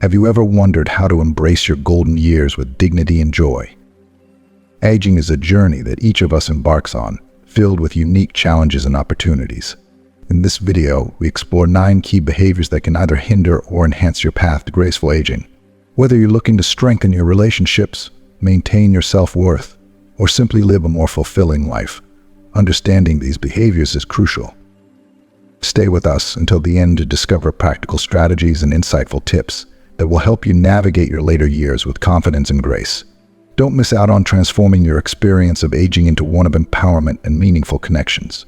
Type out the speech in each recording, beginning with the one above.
Have you ever wondered how to embrace your golden years with dignity and joy? Aging is a journey that each of us embarks on, filled with unique challenges and opportunities. In this video, we explore 9 key behaviors that can either hinder or enhance your path to graceful aging. Whether you're looking to strengthen your relationships, maintain your self-worth, or simply live a more fulfilling life, understanding these behaviors is crucial. Stay with us until the end to discover practical strategies and insightful tips that will help you navigate your later years with confidence and grace. Don't miss out on transforming your experience of aging into one of empowerment and meaningful connections.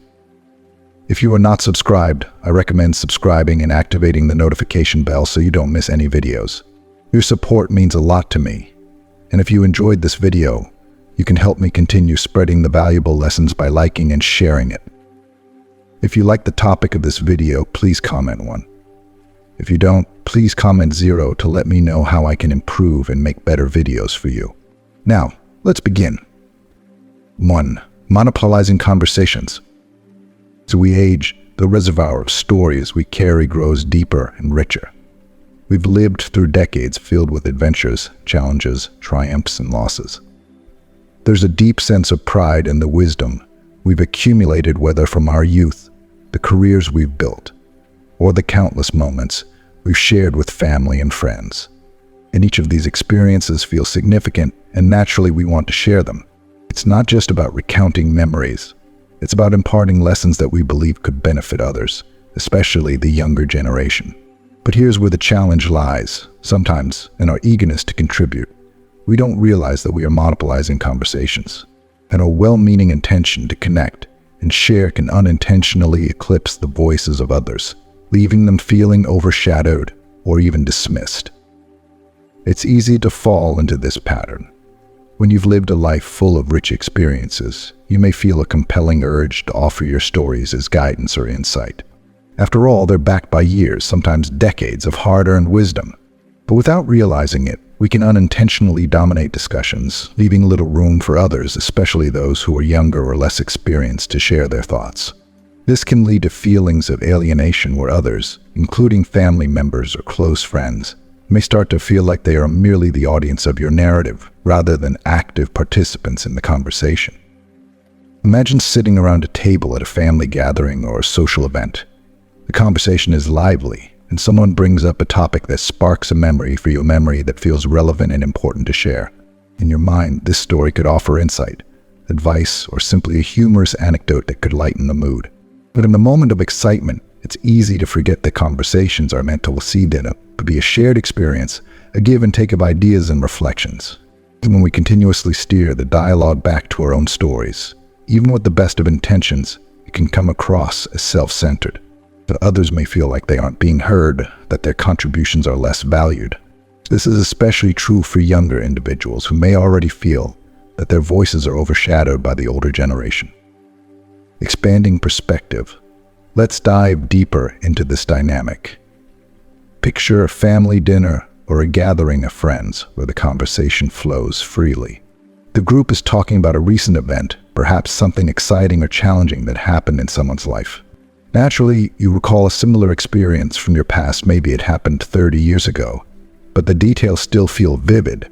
If you are not subscribed, I recommend subscribing and activating the notification bell so you don't miss any videos. Your support means a lot to me, and if you enjoyed this video, you can help me continue spreading the valuable lessons by liking and sharing it. If you like the topic of this video, please comment 1. If you don't, please comment 0 to let me know how I can improve and make better videos for you. Now, let's begin. 1. Monopolizing conversations. As we age, the reservoir of stories we carry grows deeper and richer. We've lived through decades filled with adventures, challenges, triumphs, and losses. There's a deep sense of pride in the wisdom we've accumulated, whether from our youth, the careers we've built, or the countless moments we've shared with family and friends. And each of these experiences feels significant, and naturally we want to share them. It's not just about recounting memories. It's about imparting lessons that we believe could benefit others, especially the younger generation. But here's where the challenge lies. Sometimes, in our eagerness to contribute, we don't realize that we are monopolizing conversations, and a well-meaning intention to connect and share can unintentionally eclipse the voices of others, leaving them feeling overshadowed or even dismissed. It's easy to fall into this pattern. When you've lived a life full of rich experiences, you may feel a compelling urge to offer your stories as guidance or insight. After all, they're backed by years, sometimes decades, of hard-earned wisdom. But without realizing it, we can unintentionally dominate discussions, leaving little room for others, especially those who are younger or less experienced, to share their thoughts. This can lead to feelings of alienation where others, including family members or close friends, may start to feel like they are merely the audience of your narrative rather than active participants in the conversation. Imagine sitting around a table at a family gathering or a social event. The conversation is lively, and someone brings up a topic that sparks a memory for you, a memory that feels relevant and important to share. In your mind, this story could offer insight, advice, or simply a humorous anecdote that could lighten the mood. But in the moment of excitement, it's easy to forget that conversations are meant to be a shared experience, a give and take of ideas and reflections. And when we continuously steer the dialogue back to our own stories, even with the best of intentions, it can come across as self-centered. That others may feel like they aren't being heard, that their contributions are less valued. This is especially true for younger individuals who may already feel that their voices are overshadowed by the older generation. Expanding perspective. Let's dive deeper into this dynamic. Picture a family dinner or a gathering of friends where the conversation flows freely. The group is talking about a recent event, perhaps something exciting or challenging that happened in someone's life. Naturally, you recall a similar experience from your past. Maybe it happened 30 years ago, but the details still feel vivid,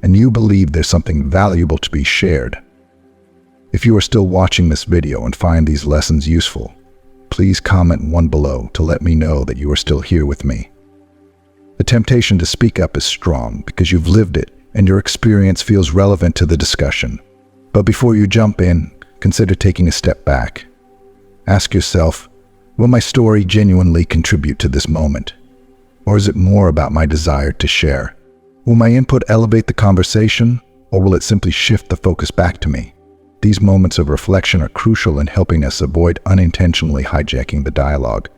and you believe there's something valuable to be shared. If you are still watching this video and find these lessons useful, please comment 1 below to let me know that you are still here with me. The temptation to speak up is strong because you've lived it and your experience feels relevant to the discussion. But before you jump in, consider taking a step back. Ask yourself, will my story genuinely contribute to this moment? Or is it more about my desire to share? Will my input elevate the conversation, or will it simply shift the focus back to me? These moments of reflection are crucial in helping us avoid unintentionally hijacking the dialogue.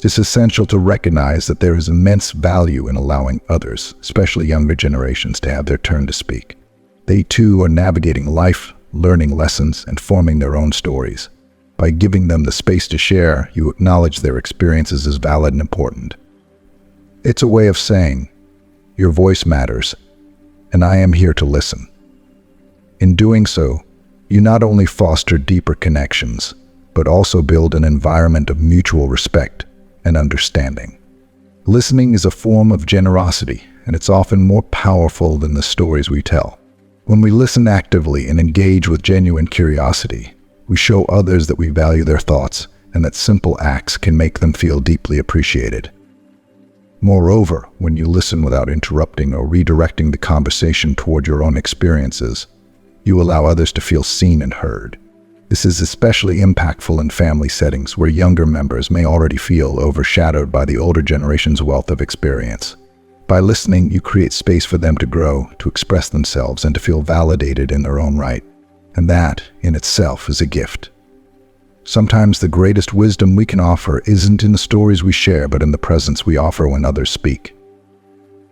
It's essential to recognize that there is immense value in allowing others, especially younger generations, to have their turn to speak. They too are navigating life, learning lessons, and forming their own stories. By giving them the space to share, you acknowledge their experiences as valid and important. It's a way of saying, your voice matters, and I am here to listen. In doing so, you not only foster deeper connections, but also build an environment of mutual respect and understanding. Listening is a form of generosity, and it's often more powerful than the stories we tell. When we listen actively and engage with genuine curiosity, we show others that we value their thoughts and that simple acts can make them feel deeply appreciated. Moreover, when you listen without interrupting or redirecting the conversation toward your own experiences, you allow others to feel seen and heard. This is especially impactful in family settings where younger members may already feel overshadowed by the older generation's wealth of experience. By listening, you create space for them to grow, to express themselves, and to feel validated in their own right. And that, in itself, is a gift. Sometimes the greatest wisdom we can offer isn't in the stories we share, but in the presence we offer when others speak.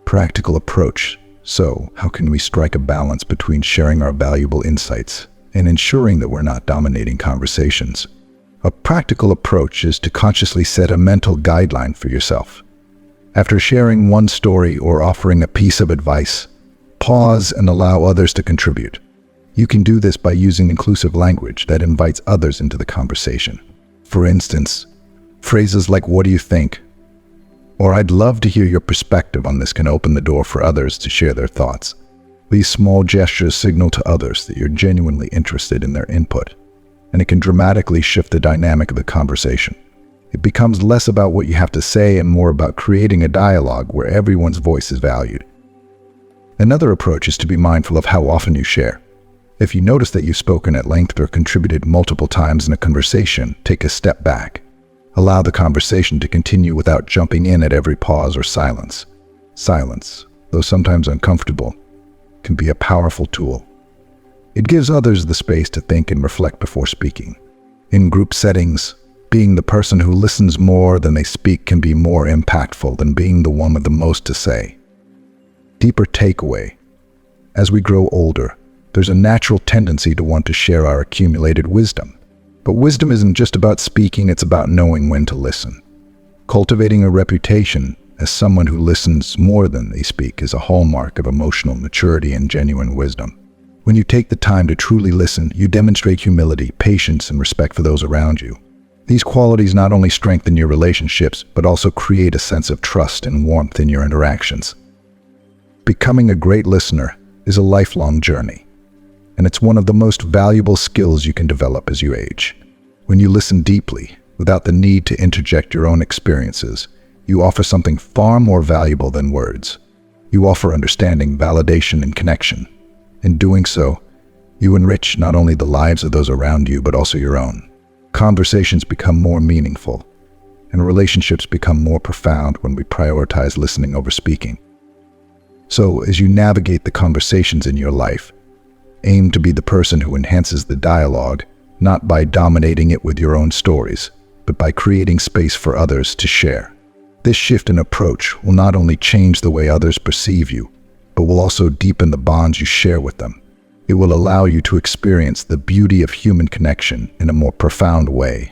Practical approach. So, how can we strike a balance between sharing our valuable insights and ensuring that we're not dominating conversations? A practical approach is to consciously set a mental guideline for yourself. After sharing one story or offering a piece of advice, pause and allow others to contribute. You can do this by using inclusive language that invites others into the conversation. For instance, phrases like "what do you think?" or "I'd love to hear your perspective on this" can open the door for others to share their thoughts. These small gestures signal to others that you're genuinely interested in their input, and it can dramatically shift the dynamic of the conversation. It becomes less about what you have to say and more about creating a dialogue where everyone's voice is valued. Another approach is to be mindful of how often you share. If you notice that you've spoken at length or contributed multiple times in a conversation, take a step back. Allow the conversation to continue without jumping in at every pause or silence. Silence, though sometimes uncomfortable, can be a powerful tool. It gives others the space to think and reflect before speaking. In group settings, being the person who listens more than they speak can be more impactful than being the one with the most to say. Deeper takeaway. As we grow older, there's a natural tendency to want to share our accumulated wisdom. But wisdom isn't just about speaking, it's about knowing when to listen. Cultivating a reputation as someone who listens more than they speak is a hallmark of emotional maturity and genuine wisdom. When you take the time to truly listen, you demonstrate humility, patience, and respect for those around you. These qualities not only strengthen your relationships, but also create a sense of trust and warmth in your interactions. Becoming a great listener is a lifelong journey, and it's one of the most valuable skills you can develop as you age. When you listen deeply, without the need to interject your own experiences, you offer something far more valuable than words. You offer understanding, validation, and connection. In doing so, you enrich not only the lives of those around you, but also your own. Conversations become more meaningful, and relationships become more profound when we prioritize listening over speaking. So, as you navigate the conversations in your life, aim to be the person who enhances the dialogue, not by dominating it with your own stories, but by creating space for others to share. This shift in approach will not only change the way others perceive you, but will also deepen the bonds you share with them. It will allow you to experience the beauty of human connection in a more profound way,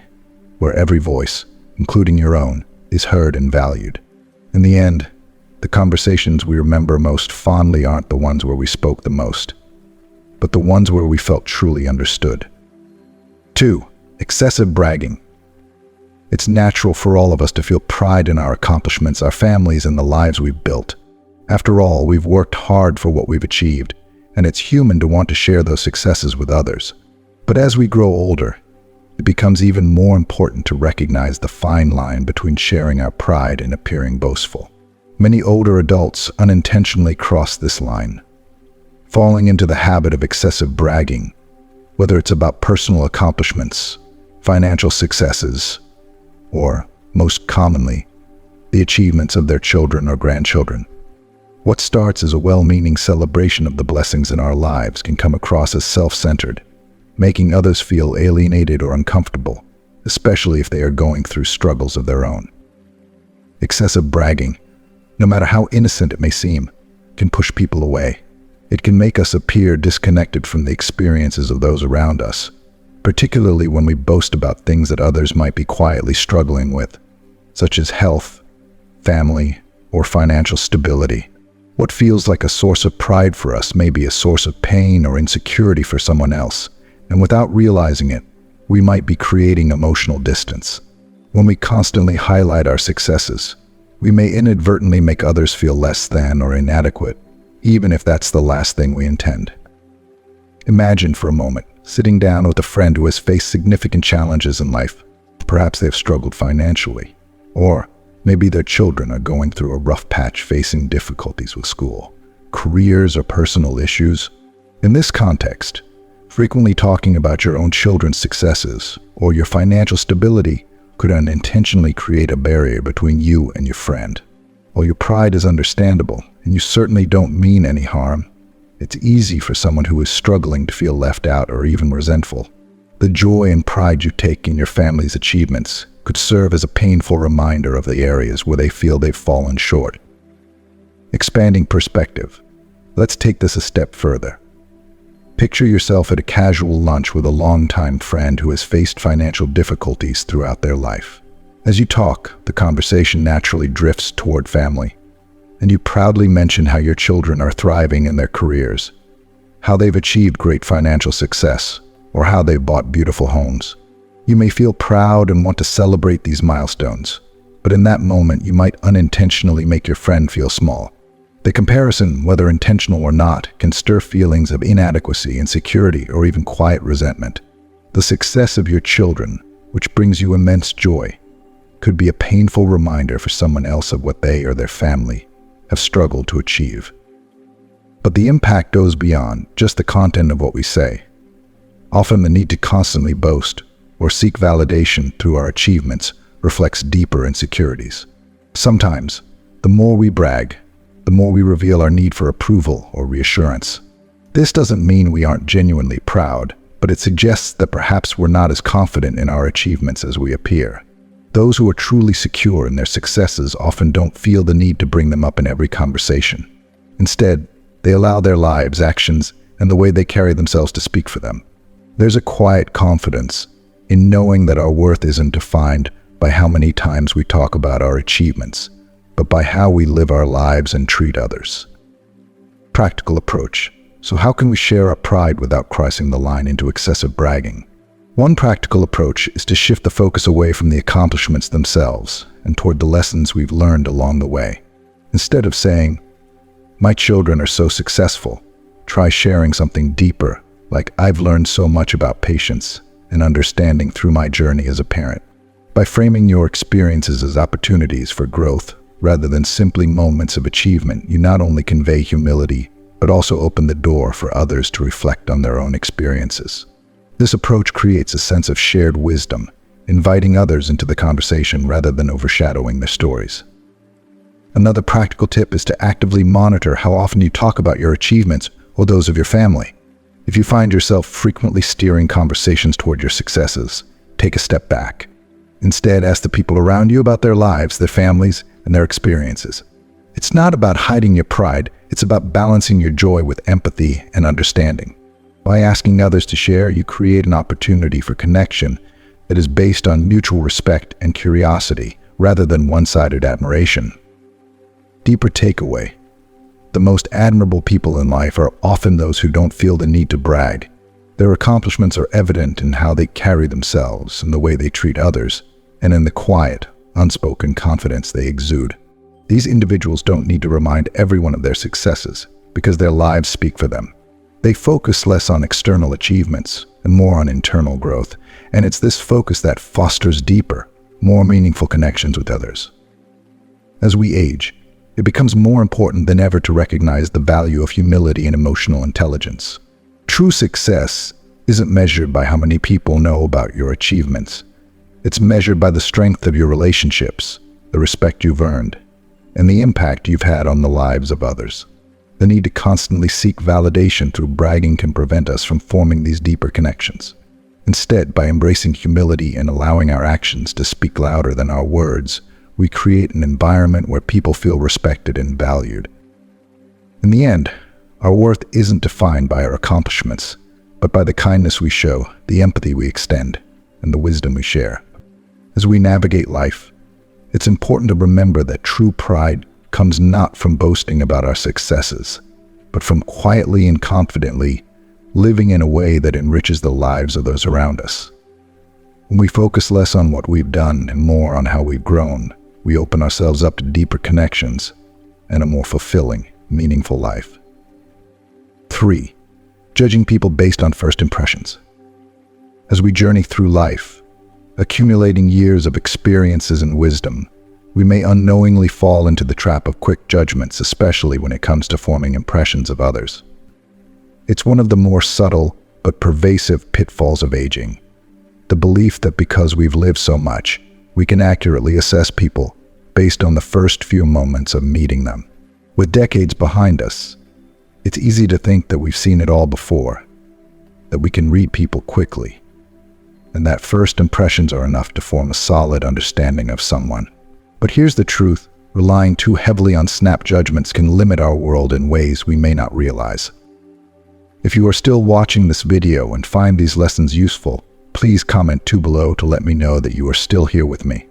where every voice, including your own, is heard and valued. In the end, the conversations we remember most fondly aren't the ones where we spoke the most, but the ones where we felt truly understood. 2. Excessive bragging. It's natural for all of us to feel pride in our accomplishments, our families, and the lives we've built. After all, we've worked hard for what we've achieved, and it's human to want to share those successes with others. But as we grow older, it becomes even more important to recognize the fine line between sharing our pride and appearing boastful. Many older adults unintentionally cross this line, falling into the habit of excessive bragging, whether it's about personal accomplishments, financial successes, or, most commonly, the achievements of their children or grandchildren. What starts as a well-meaning celebration of the blessings in our lives can come across as self-centered, making others feel alienated or uncomfortable, especially if they are going through struggles of their own. Excessive bragging, no matter how innocent it may seem, can push people away. It can make us appear disconnected from the experiences of those around us, particularly when we boast about things that others might be quietly struggling with, such as health, family, or financial stability. What feels like a source of pride for us may be a source of pain or insecurity for someone else, and without realizing it, we might be creating emotional distance. When we constantly highlight our successes, we may inadvertently make others feel less than or inadequate, even if that's the last thing we intend. Imagine for a moment sitting down with a friend who has faced significant challenges in life. Perhaps they've struggled financially, or maybe their children are going through a rough patch facing difficulties with school, careers, or personal issues. In this context, frequently talking about your own children's successes or your financial stability could unintentionally create a barrier between you and your friend. While your pride is understandable, and you certainly don't mean any harm, it's easy for someone who is struggling to feel left out or even resentful. The joy and pride you take in your family's achievements could serve as a painful reminder of the areas where they feel they've fallen short. Expanding perspective. Let's take this a step further. Picture yourself at a casual lunch with a longtime friend who has faced financial difficulties throughout their life. As you talk, the conversation naturally drifts toward family, and you proudly mention how your children are thriving in their careers, how they've achieved great financial success, or how they've bought beautiful homes. You may feel proud and want to celebrate these milestones, but in that moment you might unintentionally make your friend feel small. The comparison, whether intentional or not, can stir feelings of inadequacy, insecurity, or even quiet resentment. The success of your children, which brings you immense joy, could be a painful reminder for someone else of what they or their family have struggled to achieve. But the impact goes beyond just the content of what we say. Often the need to constantly boast or seek validation through our achievements reflects deeper insecurities. Sometimes, the more we brag, the more we reveal our need for approval or reassurance. This doesn't mean we aren't genuinely proud, but it suggests that perhaps we're not as confident in our achievements as we appear. Those who are truly secure in their successes often don't feel the need to bring them up in every conversation. Instead, they allow their lives, actions, and the way they carry themselves to speak for them. There's a quiet confidence in knowing that our worth isn't defined by how many times we talk about our achievements, but by how we live our lives and treat others. Practical approach. So how can we share our pride without crossing the line into excessive bragging? One practical approach is to shift the focus away from the accomplishments themselves and toward the lessons we've learned along the way. Instead of saying, "My children are so successful," try sharing something deeper, like, "I've learned so much about patience and understanding through my journey as a parent." By framing your experiences as opportunities for growth rather than simply moments of achievement, you not only convey humility, but also open the door for others to reflect on their own experiences. This approach creates a sense of shared wisdom, inviting others into the conversation rather than overshadowing their stories. Another practical tip is to actively monitor how often you talk about your achievements or those of your family. If you find yourself frequently steering conversations toward your successes, take a step back. Instead, ask the people around you about their lives, their families, and their experiences. It's not about hiding your pride, it's about balancing your joy with empathy and understanding. By asking others to share, you create an opportunity for connection that is based on mutual respect and curiosity rather than one-sided admiration. Deeper takeaway. The most admirable people in life are often those who don't feel the need to brag. Their accomplishments are evident in how they carry themselves, in the way they treat others, and in the quiet, unspoken confidence they exude. These individuals don't need to remind everyone of their successes because their lives speak for them. They focus less on external achievements and more on internal growth, and it's this focus that fosters deeper, more meaningful connections with others. As we age, it becomes more important than ever to recognize the value of humility and emotional intelligence. True success isn't measured by how many people know about your achievements. It's measured by the strength of your relationships, the respect you've earned, and the impact you've had on the lives of others. The need to constantly seek validation through bragging can prevent us from forming these deeper connections. Instead, by embracing humility and allowing our actions to speak louder than our words, we create an environment where people feel respected and valued. In the end, our worth isn't defined by our accomplishments, but by the kindness we show, the empathy we extend, and the wisdom we share. As we navigate life, it's important to remember that true pride comes not from boasting about our successes, but from quietly and confidently living in a way that enriches the lives of those around us. When we focus less on what we've done and more on how we've grown, we open ourselves up to deeper connections and a more fulfilling, meaningful life. 3. Judging people based on first impressions. As we journey through life, accumulating years of experiences and wisdom, we may unknowingly fall into the trap of quick judgments, especially when it comes to forming impressions of others. It's one of the more subtle but pervasive pitfalls of aging, the belief that because we've lived so much, we can accurately assess people based on the first few moments of meeting them. With decades behind us, it's easy to think that we've seen it all before, that we can read people quickly, and that first impressions are enough to form a solid understanding of someone. But here's the truth: relying too heavily on snap judgments can limit our world in ways we may not realize. If you are still watching this video and find these lessons useful, please comment below to let me know that you are still here with me.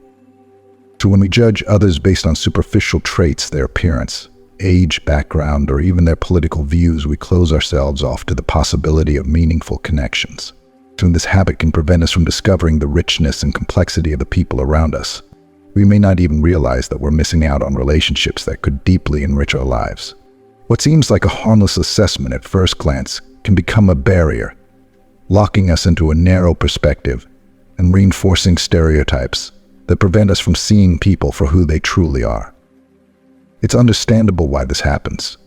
So when we judge others based on superficial traits, their appearance, age, background, or even their political views, we close ourselves off to the possibility of meaningful connections. So this habit can prevent us from discovering the richness and complexity of the people around us. We may not even realize that we're missing out on relationships that could deeply enrich our lives. What seems like a harmless assessment at first glance can become a barrier, locking us into a narrow perspective and reinforcing stereotypes that prevent us from seeing people for who they truly are. It's understandable why this happens.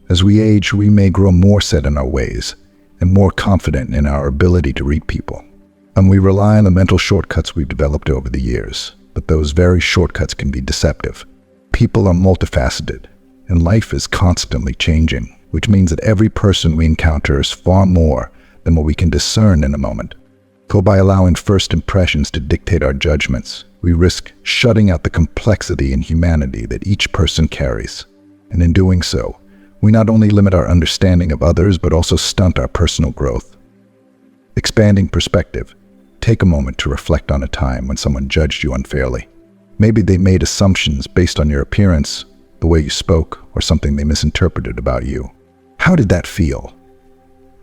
As we age, we may grow more set in our ways and more confident in our ability to read people. And we rely on the mental shortcuts we've developed over the years, but those very shortcuts can be deceptive. People are multifaceted, and life is constantly changing, which means that every person we encounter is far more than what we can discern in a moment. So by allowing first impressions to dictate our judgments, we risk shutting out the complexity and humanity that each person carries. And in doing so, we not only limit our understanding of others, but also stunt our personal growth. Expanding perspective. Take a moment to reflect on a time when someone judged you unfairly. Maybe they made assumptions based on your appearance, the way you spoke, or something they misinterpreted about you. How did that feel?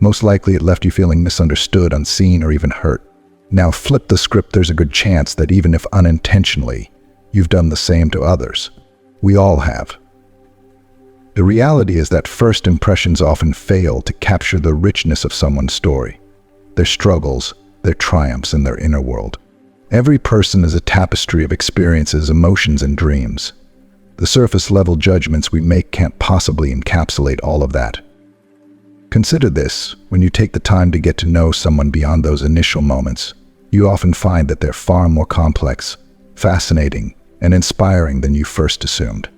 Most likely it left you feeling misunderstood, unseen, or even hurt. Now flip the script. There's a good chance that even if unintentionally, you've done the same to others. We all have. The reality is that first impressions often fail to capture the richness of someone's story, their struggles, their triumphs, and their inner world. Every person is a tapestry of experiences, emotions, and dreams. The surface-level judgments we make can't possibly encapsulate all of that. Consider this: when you take the time to get to know someone beyond those initial moments, you often find that they're far more complex, fascinating, and inspiring than you first assumed.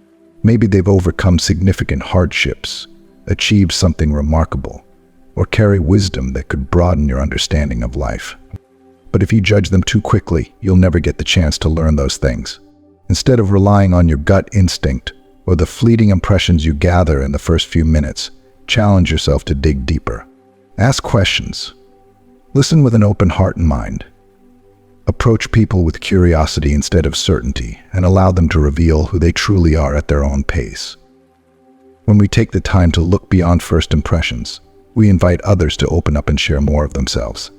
Maybe they've overcome significant hardships, achieved something remarkable, or carry wisdom that could broaden your understanding of life. But if you judge them too quickly, you'll never get the chance to learn those things. Instead of relying on your gut instinct or the fleeting impressions you gather in the first few minutes, challenge yourself to dig deeper. Ask questions. Listen with an open heart and mind. Approach people with curiosity instead of certainty, and allow them to reveal who they truly are at their own pace. When we take the time to look beyond first impressions, we invite others to open up and share more of themselves.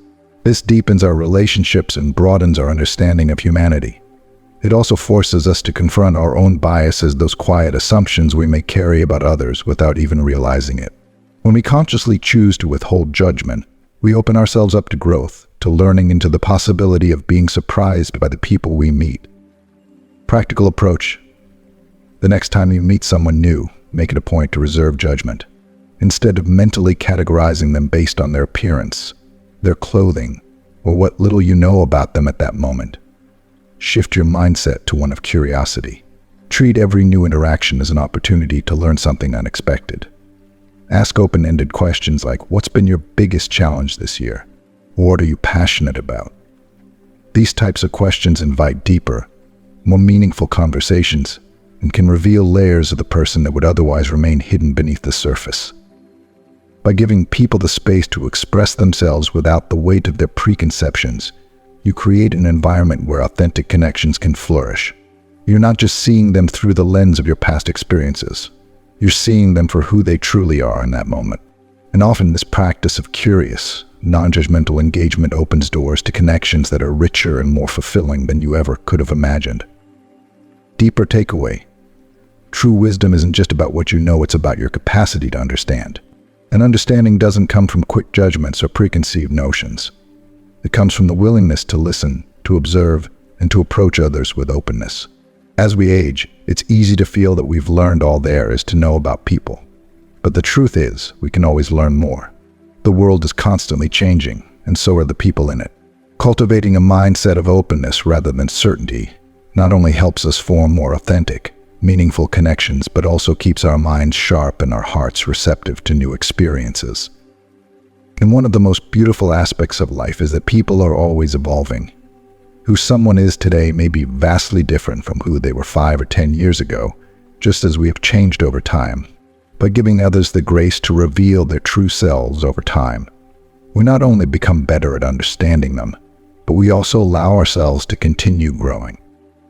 This deepens our relationships and broadens our understanding of humanity. It also forces us to confront our own biases, those quiet assumptions we may carry about others without even realizing it. When we consciously choose to withhold judgment, we open ourselves up to growth, to learning, and to the possibility of being surprised by the people we meet. Practical approach. The next time you meet someone new, make it a point to reserve judgment. Instead of mentally categorizing them based on their appearance, their clothing, or what little you know about them at that moment, shift your mindset to one of curiosity. Treat every new interaction as an opportunity to learn something unexpected. Ask open-ended questions like, what's been your biggest challenge this year? What are you passionate about? These types of questions invite deeper, more meaningful conversations and can reveal layers of the person that would otherwise remain hidden beneath the surface. By giving people the space to express themselves without the weight of their preconceptions, you create an environment where authentic connections can flourish. You're not just seeing them through the lens of your past experiences. You're seeing them for who they truly are in that moment. And often this practice of curious, non-judgmental engagement opens doors to connections that are richer and more fulfilling than you ever could have imagined. Deeper takeaway. True wisdom isn't just about what you know, it's about your capacity to understand. And understanding doesn't come from quick judgments or preconceived notions. It comes from the willingness to listen, to observe, and to approach others with openness. As we age, it's easy to feel that we've learned all there is to know about people. But the truth is, we can always learn more. The world is constantly changing, and so are the people in it. Cultivating a mindset of openness rather than certainty not only helps us form more authentic, meaningful connections, but also keeps our minds sharp and our hearts receptive to new experiences. And one of the most beautiful aspects of life is that people are always evolving. Who someone is today may be vastly different from who they were 5 or 10 years ago, just as we have changed over time. By giving others the grace to reveal their true selves over time, we not only become better at understanding them, but we also allow ourselves to continue growing.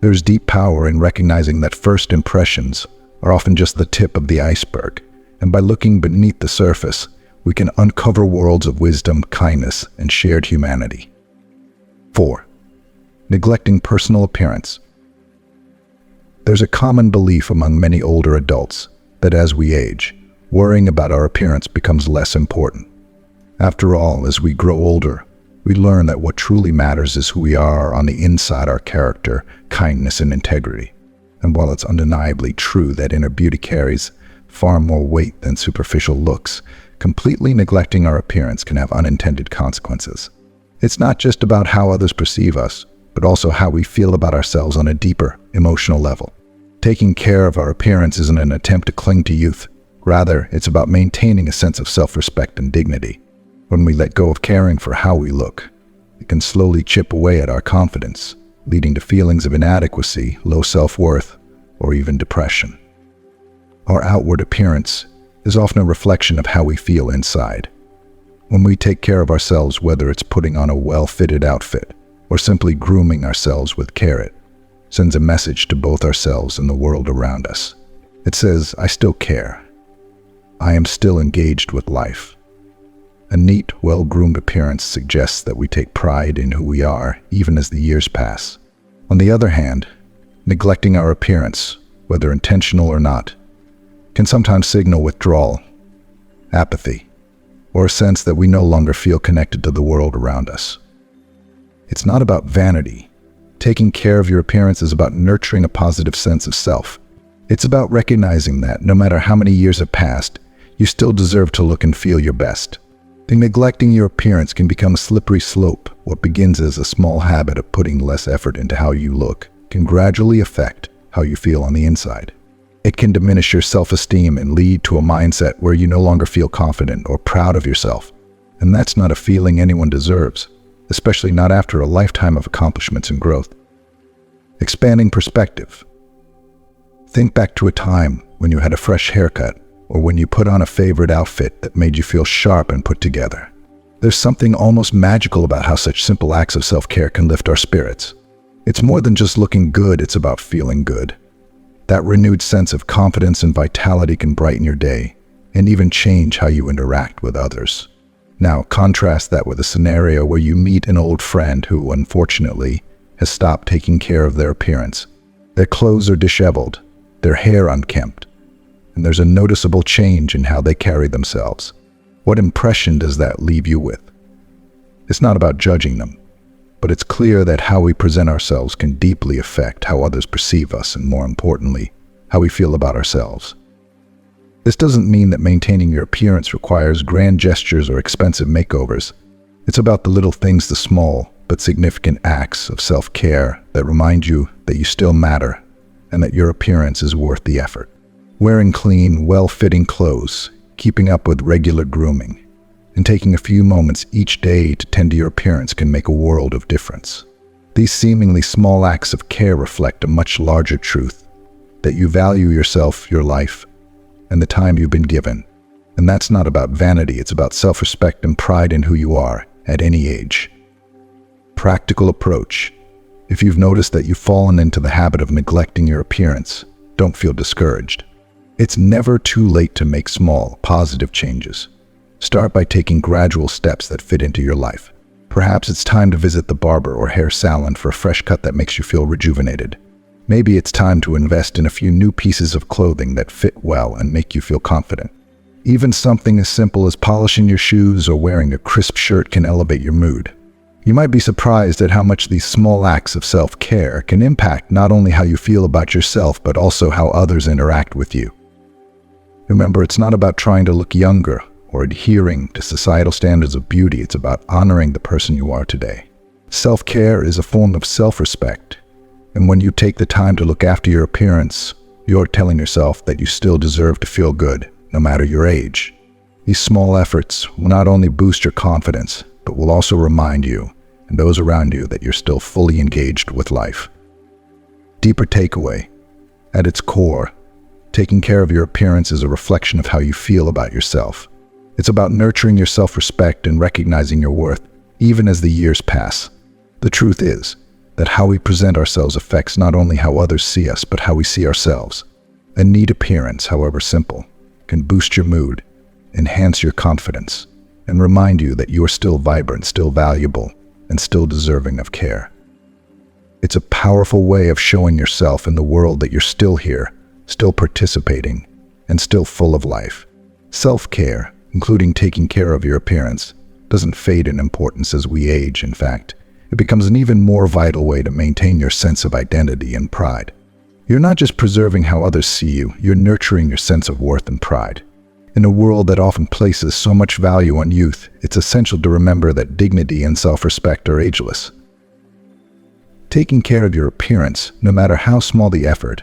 There's deep power in recognizing that first impressions are often just the tip of the iceberg, and by looking beneath the surface, we can uncover worlds of wisdom, kindness, and shared humanity. 4. Neglecting personal appearance. There's a common belief among many older adults that as we age, worrying about our appearance becomes less important. After all, as we grow older, we learn that what truly matters is who we are on the inside, our character, kindness, and integrity. And while it's undeniably true that inner beauty carries far more weight than superficial looks, completely neglecting our appearance can have unintended consequences. It's not just about how others perceive us, but also how we feel about ourselves on a deeper, emotional level. Taking care of our appearance isn't an attempt to cling to youth. Rather, it's about maintaining a sense of self-respect and dignity. When we let go of caring for how we look, it can slowly chip away at our confidence, leading to feelings of inadequacy, low self-worth, or even depression. Our outward appearance is often a reflection of how we feel inside. When we take care of ourselves, whether it's putting on a well-fitted outfit or simply grooming ourselves with care, it sends a message to both ourselves and the world around us. It says, I still care. I am still engaged with life. A neat, well-groomed appearance suggests that we take pride in who we are, even as the years pass. On the other hand, neglecting our appearance, whether intentional or not, can sometimes signal withdrawal, apathy, or a sense that we no longer feel connected to the world around us. It's not about vanity. Taking care of your appearance is about nurturing a positive sense of self. It's about recognizing that, no matter how many years have passed, you still deserve to look and feel your best. Neglecting your appearance can become a slippery slope. What begins as a small habit of putting less effort into how you look can gradually affect how you feel on the inside. It can diminish your self-esteem and lead to a mindset where you no longer feel confident or proud of yourself. And that's not a feeling anyone deserves, especially not after a lifetime of accomplishments and growth. Expanding perspective. Think back to a time when you had a fresh haircut, or when you put on a favorite outfit that made you feel sharp and put together. There's something almost magical about how such simple acts of self-care can lift our spirits. It's more than just looking good, it's about feeling good. That renewed sense of confidence and vitality can brighten your day and even change how you interact with others. Now, contrast that with a scenario where you meet an old friend who, unfortunately, has stopped taking care of their appearance. Their clothes are disheveled, their hair unkempt, and there's a noticeable change in how they carry themselves. What impression does that leave you with? It's not about judging them, but it's clear that how we present ourselves can deeply affect how others perceive us and, more importantly, how we feel about ourselves. This doesn't mean that maintaining your appearance requires grand gestures or expensive makeovers. It's about the little things, the small but significant acts of self-care that remind you that you still matter and that your appearance is worth the effort. Wearing clean, well-fitting clothes, keeping up with regular grooming, and taking a few moments each day to tend to your appearance can make a world of difference. These seemingly small acts of care reflect a much larger truth, that you value yourself, your life, and the time you've been given. And that's not about vanity, it's about self-respect and pride in who you are at any age. Practical approach. If you've noticed that you've fallen into the habit of neglecting your appearance, don't feel discouraged. It's never too late to make small, positive changes. Start by taking gradual steps that fit into your life. Perhaps it's time to visit the barber or hair salon for a fresh cut that makes you feel rejuvenated. Maybe it's time to invest in a few new pieces of clothing that fit well and make you feel confident. Even something as simple as polishing your shoes or wearing a crisp shirt can elevate your mood. You might be surprised at how much these small acts of self-care can impact not only how you feel about yourself, but also how others interact with you. Remember, it's not about trying to look younger or adhering to societal standards of beauty. It's about honoring the person you are today. Self-care is a form of self-respect, and when you take the time to look after your appearance, you're telling yourself that you still deserve to feel good, no matter your age. These small efforts will not only boost your confidence, but will also remind you and those around you that you're still fully engaged with life. Deeper takeaway. At its core, taking care of your appearance is a reflection of how you feel about yourself. It's about nurturing your self-respect and recognizing your worth, even as the years pass. The truth is that how we present ourselves affects not only how others see us, but how we see ourselves. A neat appearance, however simple, can boost your mood, enhance your confidence, and remind you that you are still vibrant, still valuable, and still deserving of care. It's a powerful way of showing yourself in the world that you're still here, still participating, and still full of life. Self-care, including taking care of your appearance, doesn't fade in importance as we age. In fact, it becomes an even more vital way to maintain your sense of identity and pride. You're not just preserving how others see you, you're nurturing your sense of worth and pride. In a world that often places so much value on youth, it's essential to remember that dignity and self-respect are ageless. Taking care of your appearance, no matter how small the effort,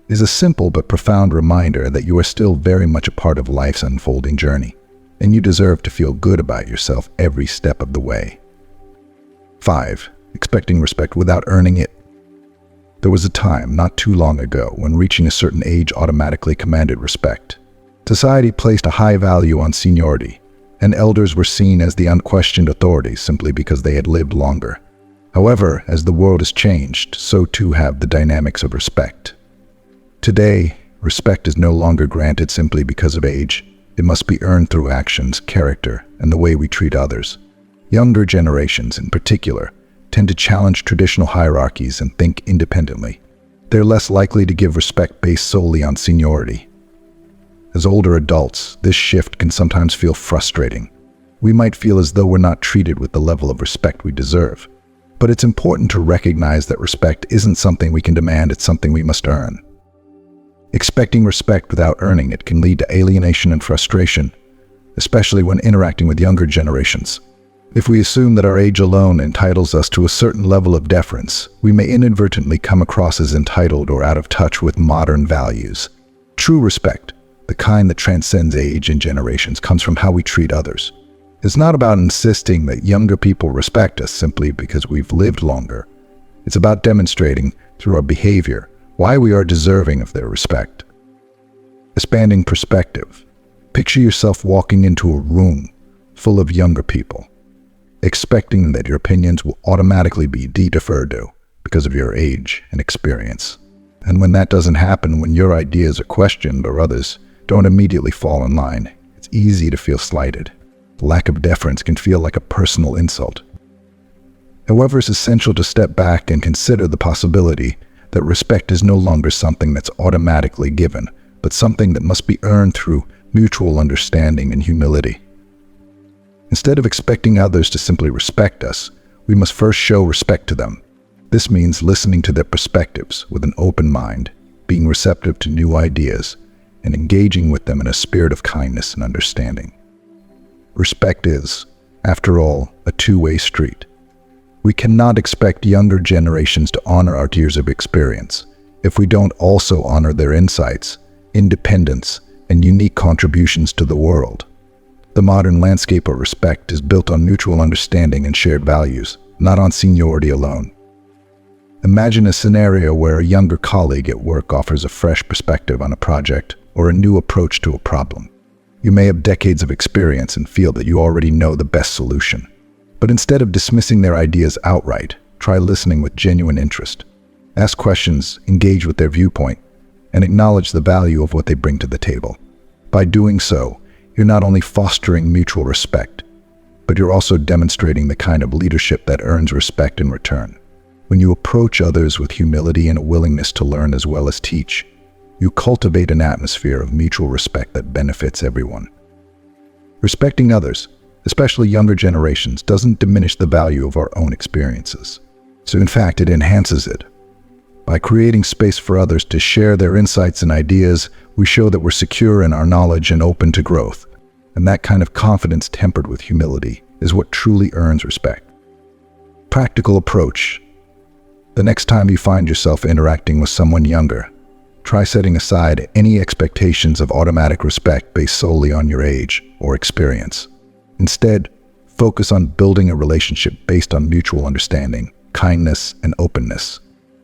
is a simple but profound reminder that you are still very much a part of life's unfolding journey, and you deserve to feel good about yourself every step of the way. 5. Expecting respect without earning it. There was a time, not too long ago, when reaching a certain age automatically commanded respect. Society placed a high value on seniority, and elders were seen as the unquestioned authority simply because they had lived longer. However, as the world has changed, so too have the dynamics of respect. Today, respect is no longer granted simply because of age. It must be earned through actions, character, and the way we treat others. Younger generations, in particular, tend to challenge traditional hierarchies and think independently. They're less likely to give respect based solely on seniority. As older adults, this shift can sometimes feel frustrating. We might feel as though we're not treated with the level of respect we deserve. But it's important to recognize that respect isn't something we can demand, it's something we must earn. Expecting respect without earning it can lead to alienation and frustration, especially when interacting with younger generations. If we assume that our age alone entitles us to a certain level of deference, we may inadvertently come across as entitled or out of touch with modern values. True respect, the kind that transcends age and generations, comes from how we treat others. It's not about insisting that younger people respect us simply because we've lived longer. It's about demonstrating, through our behavior, why we are deserving of their respect. Expanding perspective. Picture yourself walking into a room full of younger people, expecting that your opinions will automatically be deferred to because of your age and experience. And when that doesn't happen, when your ideas are questioned or others don't immediately fall in line, it's easy to feel slighted. Lack of deference can feel like a personal insult. However, it's essential to step back and consider the possibility that respect is no longer something that's automatically given, but something that must be earned through mutual understanding and humility. Instead of expecting others to simply respect us, we must first show respect to them. This means listening to their perspectives with an open mind, being receptive to new ideas, and engaging with them in a spirit of kindness and understanding. Respect is, after all, a two-way street. We cannot expect younger generations to honor our years of experience if we don't also honor their insights, independence, and unique contributions to the world. The modern landscape of respect is built on mutual understanding and shared values, not on seniority alone. Imagine a scenario where a younger colleague at work offers a fresh perspective on a project or a new approach to a problem. You may have decades of experience and feel that you already know the best solution. But instead of dismissing their ideas outright, try listening with genuine interest. Ask questions, engage with their viewpoint, and acknowledge the value of what they bring to the table. By doing so, you're not only fostering mutual respect, but you're also demonstrating the kind of leadership that earns respect in return. When you approach others with humility and a willingness to learn as well as teach, you cultivate an atmosphere of mutual respect that benefits everyone. Respecting others, especially younger generations, doesn't diminish the value of our own experiences. So in fact, it enhances it. By creating space for others to share their insights and ideas, we show that we're secure in our knowledge and open to growth. And that kind of confidence tempered with humility is what truly earns respect. Practical approach. The next time you find yourself interacting with someone younger, try setting aside any expectations of automatic respect based solely on your age or experience. Instead, focus on building a relationship based on mutual understanding, kindness, and openness.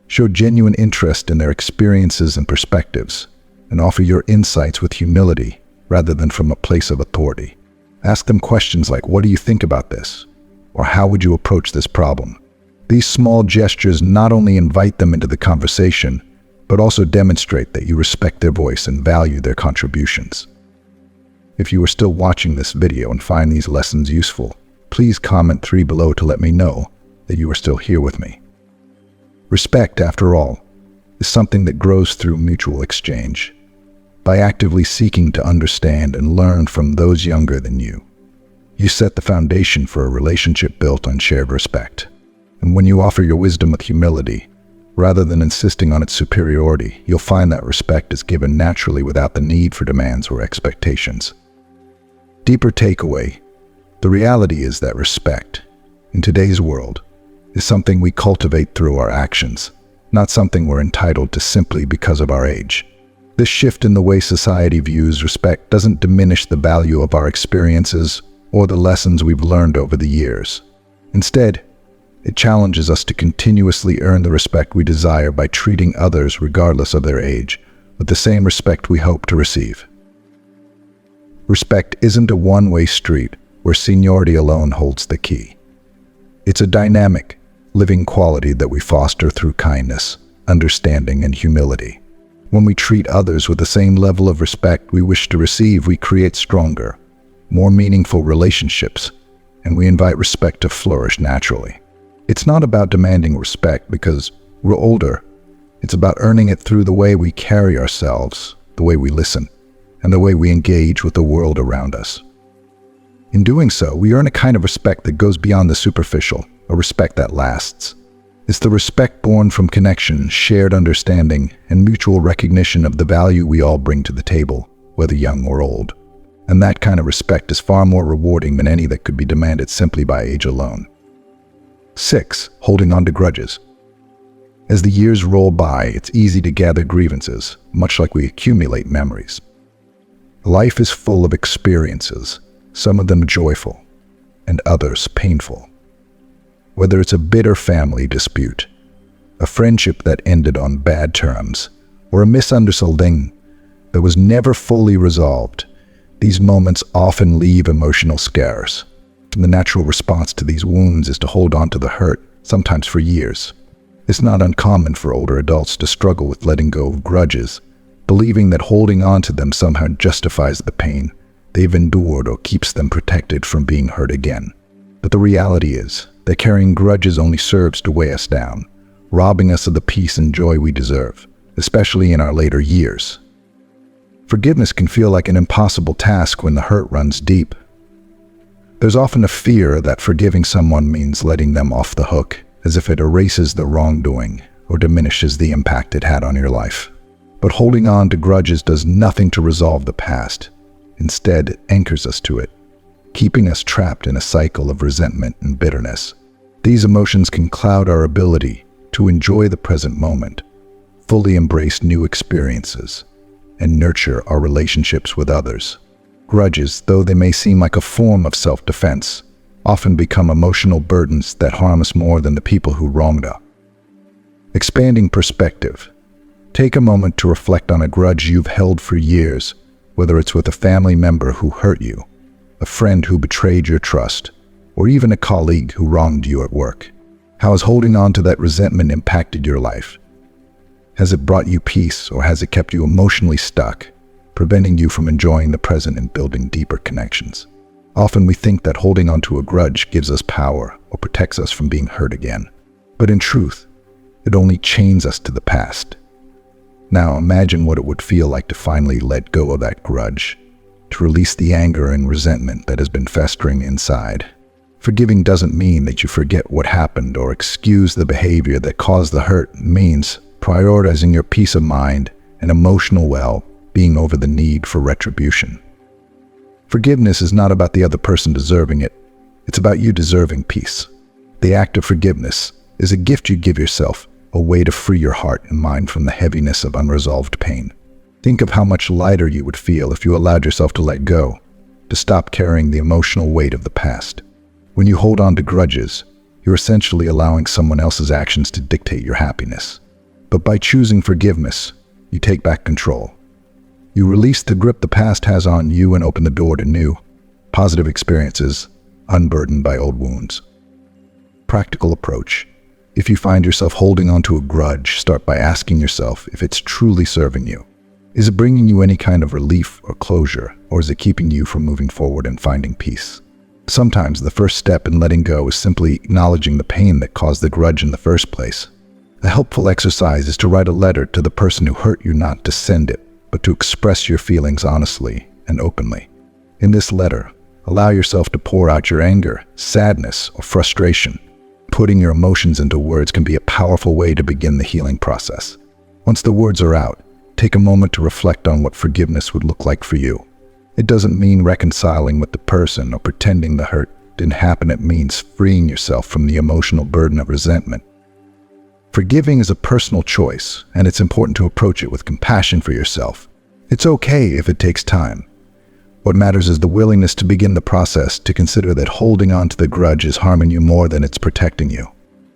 Show genuine interest in their experiences and perspectives, and offer your insights with humility rather than from a place of authority. Ask them questions like, "What do you think about this?" or "How would you approach this problem?" These small gestures not only invite them into the conversation, but also demonstrate that you respect their voice and value their contributions. If you are still watching this video and find these lessons useful, please comment 3 below to let me know that you are still here with me. Respect, after all, is something that grows through mutual exchange. By actively seeking to understand and learn from those younger than you, you set the foundation for a relationship built on shared respect. And when you offer your wisdom with humility, rather than insisting on its superiority, you'll find that respect is given naturally without the need for demands or expectations. Deeper takeaway: the reality is that respect, in today's world, is something we cultivate through our actions, not something we're entitled to simply because of our age. This shift in the way society views respect doesn't diminish the value of our experiences or the lessons we've learned over the years. Instead, it challenges us to continuously earn the respect we desire by treating others, regardless of their age, with the same respect we hope to receive. Respect isn't a one-way street where seniority alone holds the key. It's a dynamic, living quality that we foster through kindness, understanding, and humility. When we treat others with the same level of respect we wish to receive, we create stronger, more meaningful relationships, and we invite respect to flourish naturally. It's not about demanding respect because we're older. It's about earning it through the way we carry ourselves, the way we listen, and the way we engage with the world around us. In doing so, we earn a kind of respect that goes beyond the superficial, a respect that lasts. It's the respect born from connection, shared understanding, and mutual recognition of the value we all bring to the table, whether young or old. And that kind of respect is far more rewarding than any that could be demanded simply by age alone. 6. Holding on to grudges. As the years roll by, it's easy to gather grievances, much like we accumulate memories. Life is full of experiences, some of them joyful, and others painful. Whether it's a bitter family dispute, a friendship that ended on bad terms, or a misunderstanding that was never fully resolved, these moments often leave emotional scars. And the natural response to these wounds is to hold on to the hurt, sometimes for years. It's not uncommon for older adults to struggle with letting go of grudges, believing that holding on to them somehow justifies the pain they've endured or keeps them protected from being hurt again. But the reality is that carrying grudges only serves to weigh us down, robbing us of the peace and joy we deserve, especially in our later years. Forgiveness can feel like an impossible task when the hurt runs deep. There's often a fear that forgiving someone means letting them off the hook, as if it erases the wrongdoing or diminishes the impact it had on your life. But holding on to grudges does nothing to resolve the past. Instead, it anchors us to it, keeping us trapped in a cycle of resentment and bitterness. These emotions can cloud our ability to enjoy the present moment, fully embrace new experiences, and nurture our relationships with others. Grudges, though they may seem like a form of self-defense, often become emotional burdens that harm us more than the people who wronged us. Expanding perspective. Take a moment to reflect on a grudge you've held for years, whether it's with a family member who hurt you, a friend who betrayed your trust, or even a colleague who wronged you at work. How has holding on to that resentment impacted your life? Has it brought you peace, or has it kept you emotionally stuck, preventing you from enjoying the present and building deeper connections? Often we think that holding on to a grudge gives us power or protects us from being hurt again. But in truth, It only chains us to the past. Now imagine what it would feel like to finally let go of that grudge, to release the anger and resentment that has been festering inside. Forgiving doesn't mean that you forget what happened or excuse the behavior that caused the hurt. It means prioritizing your peace of mind and emotional well-being over the need for retribution. Forgiveness is not about the other person deserving it. It's about you deserving peace. The act of forgiveness is a gift you give yourself, a way to free your heart and mind from the heaviness of unresolved pain. Think of how much lighter you would feel if you allowed yourself to let go, to stop carrying the emotional weight of the past. When you hold on to grudges, you're essentially allowing someone else's actions to dictate your happiness. But by choosing forgiveness, you take back control. You release the grip the past has on you and open the door to new, positive experiences, unburdened by old wounds. Practical approach. If you find yourself holding on to a grudge, start by asking yourself if it's truly serving you. Is it bringing you any kind of relief or closure, or is it keeping you from moving forward and finding peace? Sometimes the first step in letting go is simply acknowledging the pain that caused the grudge in the first place. A helpful exercise is to write a letter to the person who hurt you, not to send it, but to express your feelings honestly and openly. In this letter, allow yourself to pour out your anger, sadness, or frustration. Putting your emotions into words can be a powerful way to begin the healing process. Once the words are out, take a moment to reflect on what forgiveness would look like for you. It doesn't mean reconciling with the person or pretending the hurt didn't happen. It means freeing yourself from the emotional burden of resentment. Forgiving is a personal choice, and it's important to approach it with compassion for yourself. It's okay if it takes time. What matters is the willingness to begin the process, to consider that holding on to the grudge is harming you more than it's protecting you.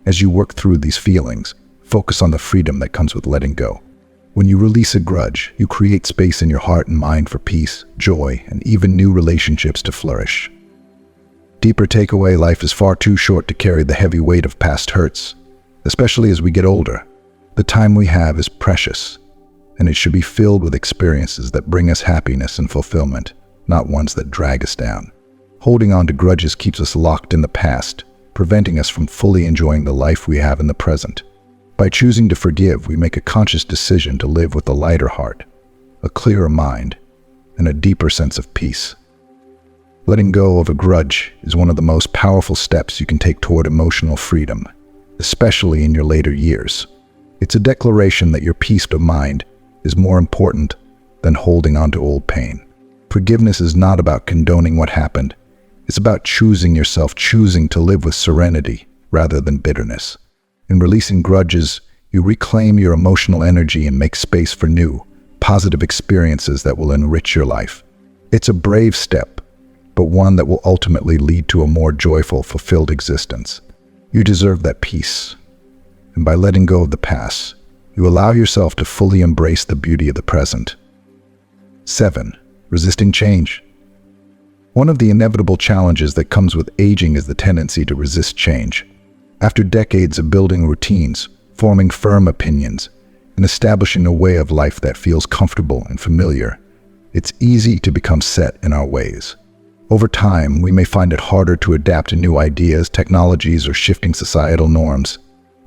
As you work through these feelings, focus on the freedom that comes with letting go. When you release a grudge, you create space in your heart and mind for peace, joy, and even new relationships to flourish. Deeper takeaway: life is far too short to carry the heavy weight of past hurts, especially as we get older. The time we have is precious, and it should be filled with experiences that bring us happiness and fulfillment, not ones that drag us down. Holding on to grudges keeps us locked in the past, preventing us from fully enjoying the life we have in the present. By choosing to forgive, we make a conscious decision to live with a lighter heart, a clearer mind, and a deeper sense of peace. Letting go of a grudge is one of the most powerful steps you can take toward emotional freedom, especially in your later years. It's a declaration that your peace of mind is more important than holding on to old pain. Forgiveness is not about condoning what happened. It's about choosing yourself, choosing to live with serenity rather than bitterness. In releasing grudges, you reclaim your emotional energy and make space for new, positive experiences that will enrich your life. It's a brave step, but one that will ultimately lead to a more joyful, fulfilled existence. You deserve that peace. And by letting go of the past, you allow yourself to fully embrace the beauty of the present. 7. Resisting change. One of the inevitable challenges that comes with aging is the tendency to resist change. After decades of building routines, forming firm opinions, and establishing a way of life that feels comfortable and familiar, it's easy to become set in our ways. Over time, we may find it harder to adapt to new ideas, technologies, or shifting societal norms.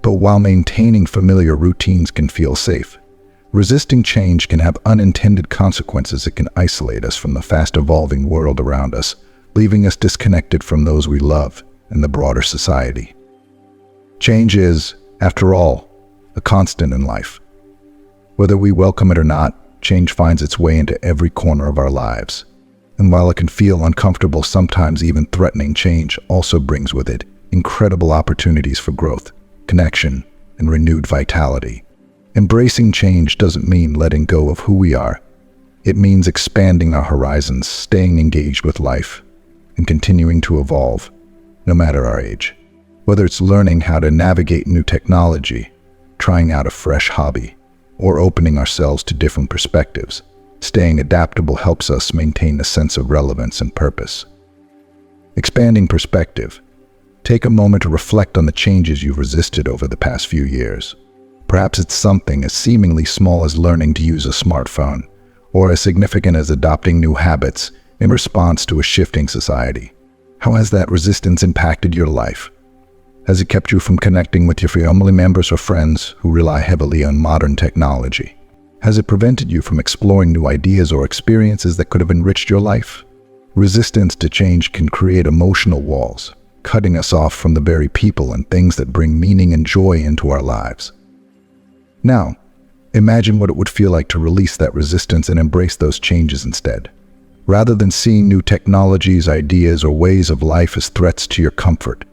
But while maintaining familiar routines can feel safe, resisting change can have unintended consequences. It can isolate us from the fast-evolving world around us, leaving us disconnected from those we love and the broader society. Change is, after all, a constant in life. Whether we welcome it or not, change finds its way into every corner of our lives. And while it can feel uncomfortable, sometimes even threatening, change also brings with it incredible opportunities for growth, connection, and renewed vitality. Embracing change doesn't mean letting go of who we are. It means expanding our horizons, staying engaged with life, and continuing to evolve, no matter our age. Whether it's learning how to navigate new technology, trying out a fresh hobby, or opening ourselves to different perspectives, staying adaptable helps us maintain a sense of relevance and purpose. Expanding perspective. Take a moment to reflect on the changes you've resisted over the past few years. Perhaps it's something as seemingly small as learning to use a smartphone, or as significant as adopting new habits in response to a shifting society. How has that resistance impacted your life? Has it kept you from connecting with your family members or friends who rely heavily on modern technology? Has it prevented you from exploring new ideas or experiences that could have enriched your life? Resistance to change can create emotional walls, cutting us off from the very people and things that bring meaning and joy into our lives. Now, imagine what it would feel like to release that resistance and embrace those changes instead. Rather than seeing new technologies, ideas, or ways of life as threats to your comfort,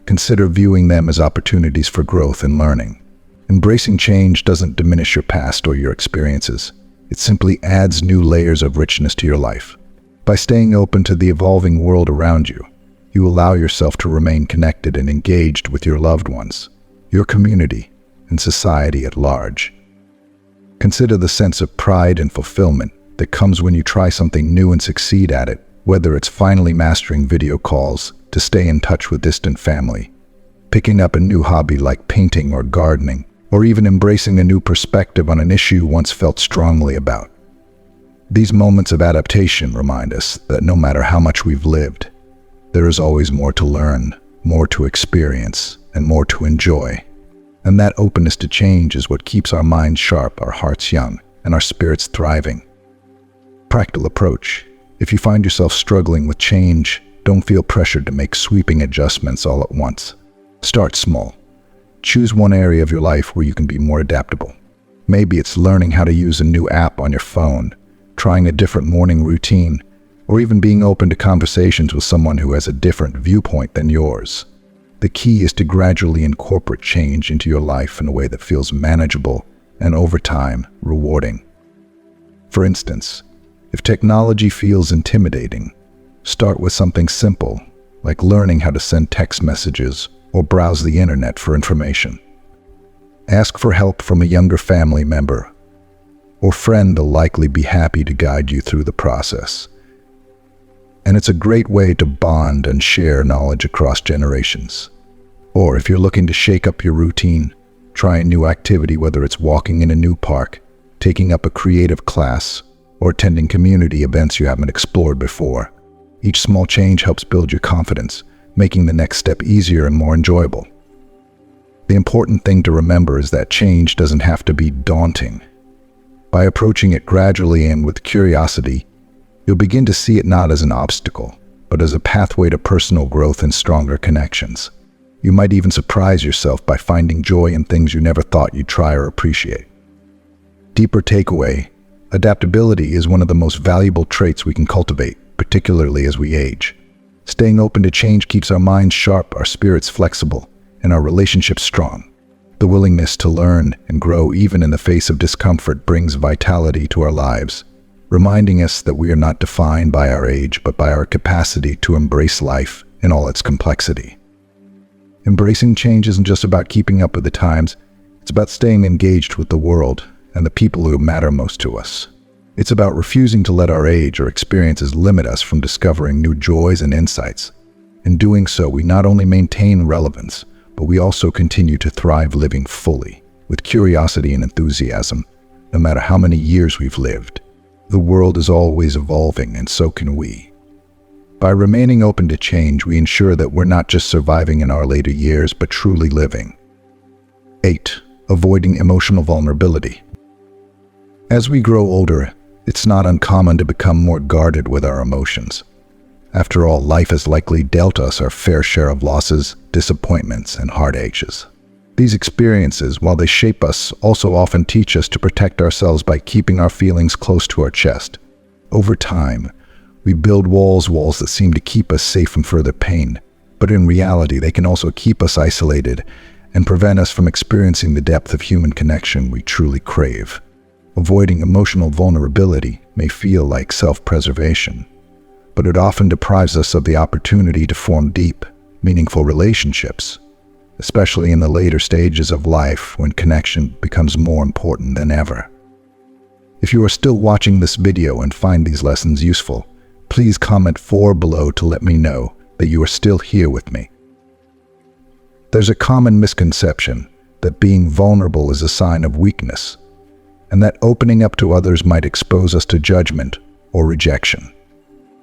consider viewing them as opportunities for growth and learning. Embracing change doesn't diminish your past or your experiences. It simply adds new layers of richness to your life. By staying open to the evolving world around you, you allow yourself to remain connected and engaged with your loved ones, your community, and society at large. Consider the sense of pride and fulfillment that comes when you try something new and succeed at it, whether it's finally mastering video calls to stay in touch with distant family, picking up a new hobby like painting or gardening, or even embracing a new perspective on an issue you once felt strongly about. These moments of adaptation remind us that no matter how much we've lived, there is always more to learn, more to experience, and more to enjoy. And that openness to change is what keeps our minds sharp, our hearts young, and our spirits thriving. Practical approach. If you find yourself struggling with change, don't feel pressured to make sweeping adjustments all at once. Start small. Choose one area of your life where you can be more adaptable. Maybe it's learning how to use a new app on your phone, trying a different morning routine, or even being open to conversations with someone who has a different viewpoint than yours. The key is to gradually incorporate change into your life in a way that feels manageable and, over time, rewarding. For instance, if technology feels intimidating, start with something simple, like learning how to send text messages or browse the internet for information. Ask for help from a younger family member or friend. They'll likely be happy to guide you through the process. And it's a great way to bond and share knowledge across generations. Or if you're looking to shake up your routine, try a new activity, whether it's walking in a new park, taking up a creative class, or attending community events you haven't explored before. Each small change helps build your confidence, making the next step easier and more enjoyable. The important thing to remember is that change doesn't have to be daunting. By approaching it gradually and with curiosity, you'll begin to see it not as an obstacle, but as a pathway to personal growth and stronger connections. You might even surprise yourself by finding joy in things you never thought you'd try or appreciate. Deeper takeaway: adaptability is one of the most valuable traits we can cultivate, particularly as we age. Staying open to change keeps our minds sharp, our spirits flexible, and our relationships strong. The willingness to learn and grow even in the face of discomfort brings vitality to our lives, reminding us that we are not defined by our age, but by our capacity to embrace life in all its complexity. Embracing change isn't just about keeping up with the times, it's about staying engaged with the world and the people who matter most to us. It's about refusing to let our age or experiences limit us from discovering new joys and insights. In doing so, we not only maintain relevance, but we also continue to thrive, living fully, with curiosity and enthusiasm, no matter how many years we've lived. The world is always evolving, and so can we. By remaining open to change, we ensure that we're not just surviving in our later years, but truly living. 8. Avoiding emotional vulnerability. As we grow older, it's not uncommon to become more guarded with our emotions. After all, life has likely dealt us our fair share of losses, disappointments, and heartaches. These experiences, while they shape us, also often teach us to protect ourselves by keeping our feelings close to our chest. Over time, we build walls that seem to keep us safe from further pain, but in reality, they can also keep us isolated and prevent us from experiencing the depth of human connection we truly crave. Avoiding emotional vulnerability may feel like self-preservation, but it often deprives us of the opportunity to form deep, meaningful relationships, especially in the later stages of life when connection becomes more important than ever. If you are still watching this video and find these lessons useful, please comment 4 below to let me know that you are still here with me. There's a common misconception that being vulnerable is a sign of weakness, and that opening up to others might expose us to judgment or rejection.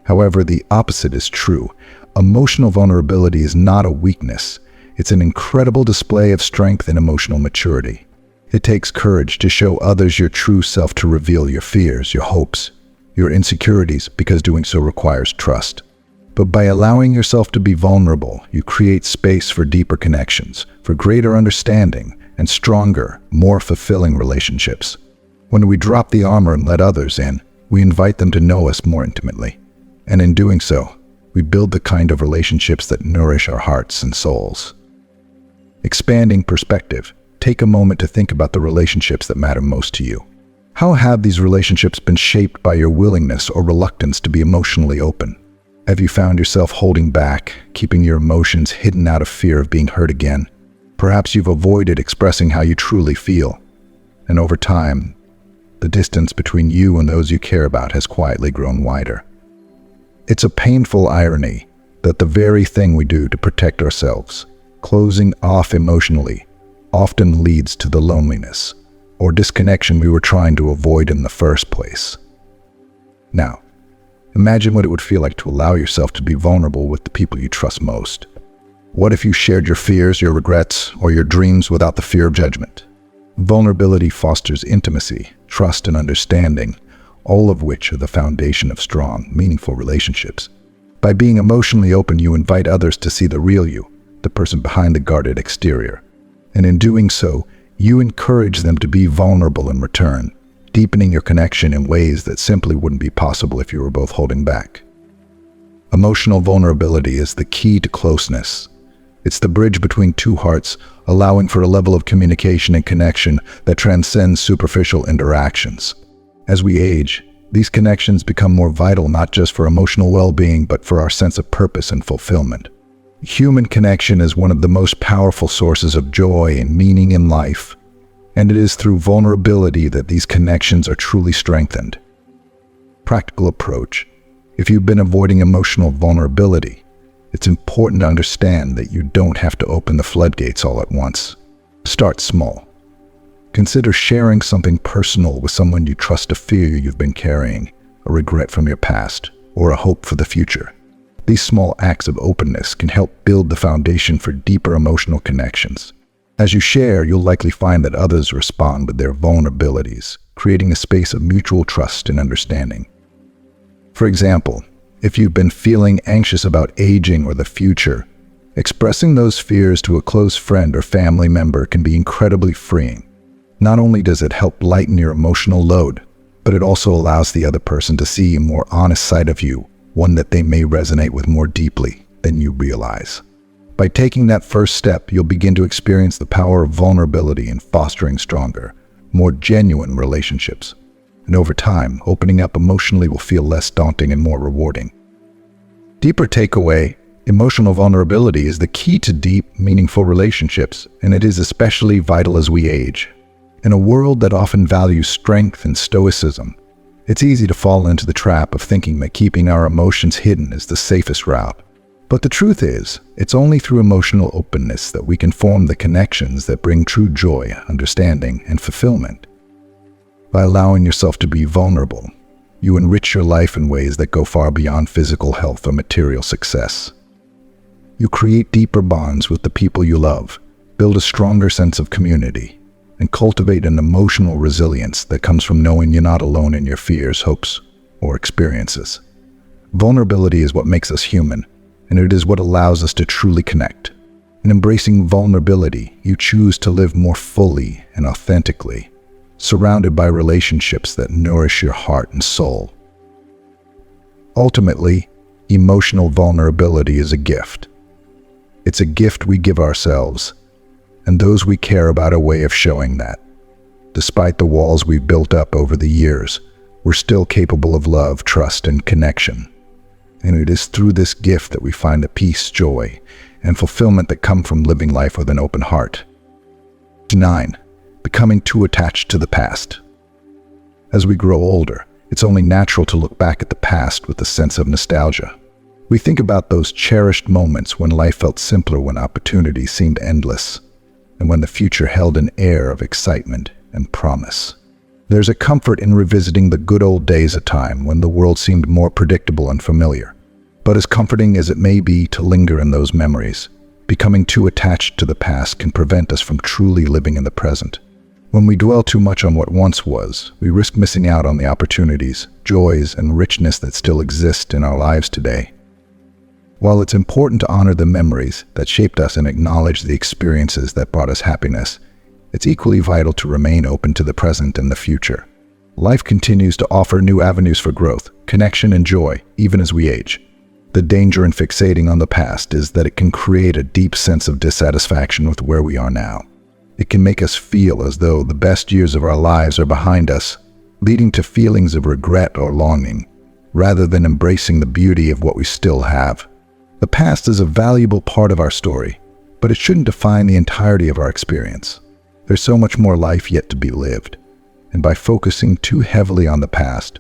However, the opposite is true. Emotional vulnerability is not a weakness. It's an incredible display of strength and emotional maturity. It takes courage to show others your true self, to reveal your fears, your hopes, your insecurities, because doing so requires trust. But by allowing yourself to be vulnerable, you create space for deeper connections, for greater understanding, and stronger, more fulfilling relationships. When we drop the armor and let others in, we invite them to know us more intimately. And in doing so, we build the kind of relationships that nourish our hearts and souls. Expanding perspective. Take a moment to think about the relationships that matter most to you. How have these relationships been shaped by your willingness or reluctance to be emotionally open? Have you found yourself holding back, keeping your emotions hidden out of fear of being hurt again? Perhaps you've avoided expressing how you truly feel. And over time, the distance between you and those you care about has quietly grown wider. It's a painful irony that the very thing we do to protect ourselves, closing off emotionally, often leads to the loneliness or disconnection we were trying to avoid in the first place. Now, imagine what it would feel like to allow yourself to be vulnerable with the people you trust most. What if you shared your fears, your regrets, or your dreams without the fear of judgment? Vulnerability fosters intimacy, trust, and understanding, all of which are the foundation of strong, meaningful relationships. By being emotionally open, you invite others to see the real you, the person behind the guarded exterior. And in doing so, you encourage them to be vulnerable in return, deepening your connection in ways that simply wouldn't be possible if you were both holding back. Emotional vulnerability is the key to closeness. It's the bridge between two hearts, allowing for a level of communication and connection that transcends superficial interactions. As we age, these connections become more vital not just for emotional well-being, but for our sense of purpose and fulfillment. Human connection is one of the most powerful sources of joy and meaning in life, and it is through vulnerability that these connections are truly strengthened. Practical approach. If you've been avoiding emotional vulnerability, it's important to understand that you don't have to open the floodgates all at once. Start small. Consider sharing something personal with someone you trust, a fear you've been carrying, a regret from your past, or a hope for the future. These small acts of openness can help build the foundation for deeper emotional connections. As you share, you'll likely find that others respond with their vulnerabilities, creating a space of mutual trust and understanding. For example, if you've been feeling anxious about aging or the future, expressing those fears to a close friend or family member can be incredibly freeing. Not only does it help lighten your emotional load, but it also allows the other person to see a more honest side of you, one that they may resonate with more deeply than you realize. By taking that first step, you'll begin to experience the power of vulnerability in fostering stronger, more genuine relationships. And over time, opening up emotionally will feel less daunting and more rewarding. Deeper takeaway: emotional vulnerability is the key to deep, meaningful relationships, and it is especially vital as we age. In a world that often values strength and stoicism, it's easy to fall into the trap of thinking that keeping our emotions hidden is the safest route. But the truth is, it's only through emotional openness that we can form the connections that bring true joy, understanding, and fulfillment. By allowing yourself to be vulnerable, you enrich your life in ways that go far beyond physical health or material success. You create deeper bonds with the people you love, build a stronger sense of community, and cultivate an emotional resilience that comes from knowing you're not alone in your fears, hopes, or experiences. Vulnerability is what makes us human, and it is what allows us to truly connect. In embracing vulnerability, you choose to live more fully and authentically, surrounded by relationships that nourish your heart and soul. Ultimately, emotional vulnerability is a gift. It's a gift we give ourselves, and those we care about, a way of showing that, despite the walls we've built up over the years, we're still capable of love, trust, and connection. And it is through this gift that we find the peace, joy, and fulfillment that come from living life with an open heart. 9. Becoming too attached to the past. As we grow older, it's only natural to look back at the past with a sense of nostalgia. We think about those cherished moments when life felt simpler, when opportunities seemed endless, and when the future held an air of excitement and promise. There's a comfort in revisiting the good old days, a time when the world seemed more predictable and familiar. But as comforting as it may be to linger in those memories, Becoming too attached to the past can prevent us from truly living in the present. When we dwell too much on what once was, we risk missing out on the opportunities, joys, and richness that still exist in our lives today. While it's important to honor the memories that shaped us and acknowledge the experiences that brought us happiness, it's equally vital to remain open to the present and the future. Life continues to offer new avenues for growth, connection, and joy, even as we age. The danger in fixating on the past is that it can create a deep sense of dissatisfaction with where we are now. It can make us feel as though the best years of our lives are behind us, leading to feelings of regret or longing, rather than embracing the beauty of what we still have. The past is a valuable part of our story, but it shouldn't define the entirety of our experience. There's so much more life yet to be lived, and by focusing too heavily on the past,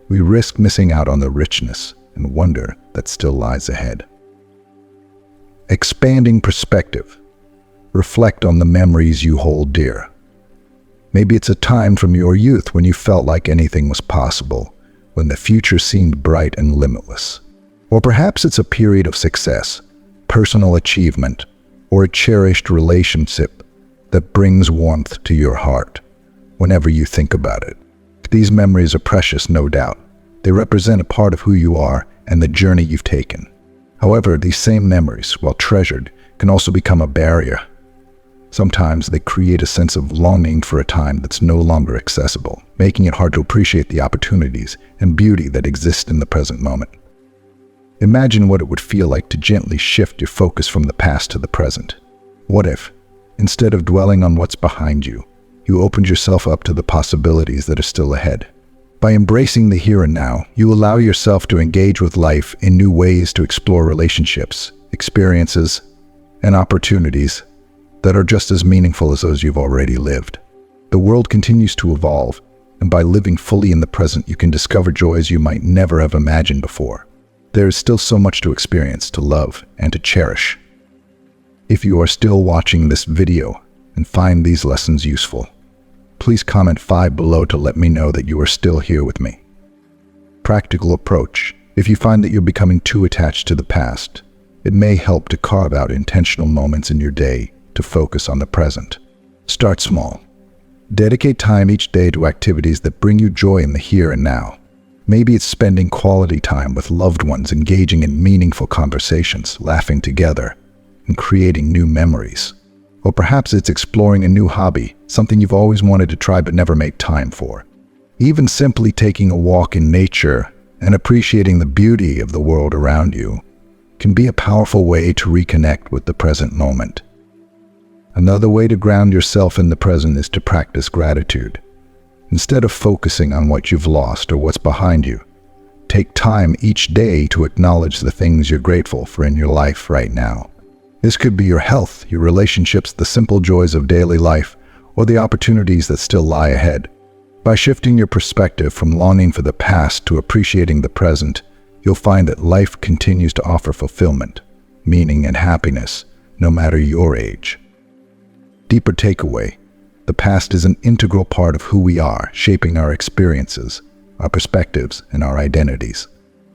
we risk missing out on the richness and wonder that still lies ahead. Expanding perspective. Reflect on the memories you hold dear. Maybe it's a time from your youth when you felt like anything was possible, when the future seemed bright and limitless. Or perhaps it's a period of success, personal achievement, or a cherished relationship that brings warmth to your heart whenever you think about it. These memories are precious, no doubt. They represent a part of who you are and the journey you've taken. However, these same memories, while treasured, can also become a barrier. Sometimes they create a sense of longing for a time that's no longer accessible, making it hard to appreciate the opportunities and beauty that exist in the present moment. Imagine what it would feel like to gently shift your focus from the past to the present. What if, instead of dwelling on what's behind you, you opened yourself up to the possibilities that are still ahead? By embracing the here and now, you allow yourself to engage with life in new ways, to explore relationships, experiences, and opportunities that are just as meaningful as those you've already lived. The world continues to evolve, and by living fully in the present, you can discover joys you might never have imagined before. There is still so much to experience, to love, and to cherish. If you are still watching this video and find these lessons useful, please comment 5 below to let me know that you are still here with me. Practical approach. If you find that you're becoming too attached to the past, it may help to carve out intentional moments in your day to focus on the present. Start small. Dedicate time each day to activities that bring you joy in the here and now. Maybe it's spending quality time with loved ones, engaging in meaningful conversations, laughing together, and creating new memories. Or perhaps it's exploring a new hobby, something you've always wanted to try but never made time for. Even simply taking a walk in nature and appreciating the beauty of the world around you can be a powerful way to reconnect with the present moment. Another way to ground yourself in the present is to practice gratitude. Instead of focusing on what you've lost or what's behind you, take time each day to acknowledge the things you're grateful for in your life right now. This could be your health, your relationships, the simple joys of daily life, or the opportunities that still lie ahead. By shifting your perspective from longing for the past to appreciating the present, you'll find that life continues to offer fulfillment, meaning, and happiness, no matter your age. Deeper takeaway: the past is an integral part of who we are, shaping our experiences, our perspectives, and our identities.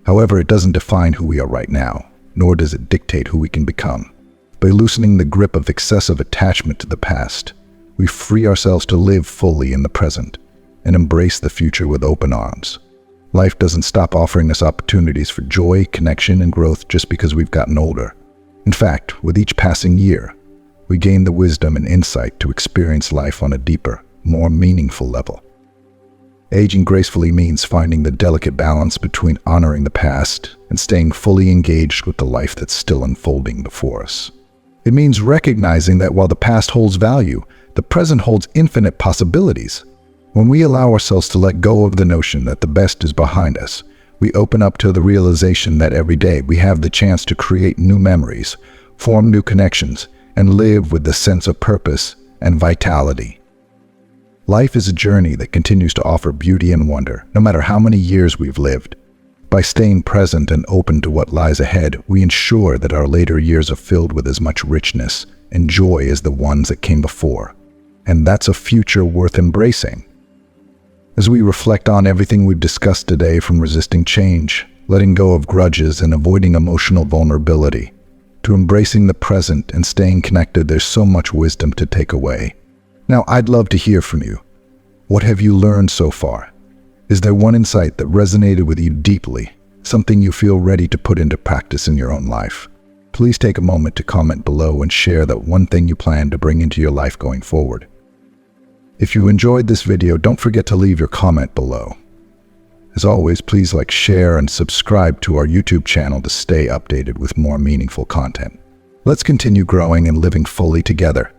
However, it doesn't define who we are right now, nor does it dictate who we can become. By loosening the grip of excessive attachment to the past, we free ourselves to live fully in the present and embrace the future with open arms. Life doesn't stop offering us opportunities for joy, connection, and growth just because we've gotten older. In fact, with each passing year, we gain the wisdom and insight to experience life on a deeper, more meaningful level. Aging gracefully means finding the delicate balance between honoring the past and staying fully engaged with the life that's still unfolding before us. It means recognizing that while the past holds value, the present holds infinite possibilities. When we allow ourselves to let go of the notion that the best is behind us, we open up to the realization that every day we have the chance to create new memories, form new connections, and live with the sense of purpose and vitality. Life is a journey that continues to offer beauty and wonder, no matter how many years we've lived. By staying present and open to what lies ahead, we ensure that our later years are filled with as much richness and joy as the ones that came before. And that's a future worth embracing. As we reflect on everything we've discussed today, from resisting change, letting go of grudges, and avoiding emotional vulnerability, to embracing the present and staying connected, there's so much wisdom to take away. Now, I'd love to hear from you. What have you learned so far? Is there one insight that resonated with you deeply, something you feel ready to put into practice in your own life? Please take a moment to comment below and share that one thing you plan to bring into your life going forward. If you enjoyed this video, don't forget to leave your comment below. As always, please like, share, and subscribe to our YouTube channel to stay updated with more meaningful content. Let's continue growing and living fully together.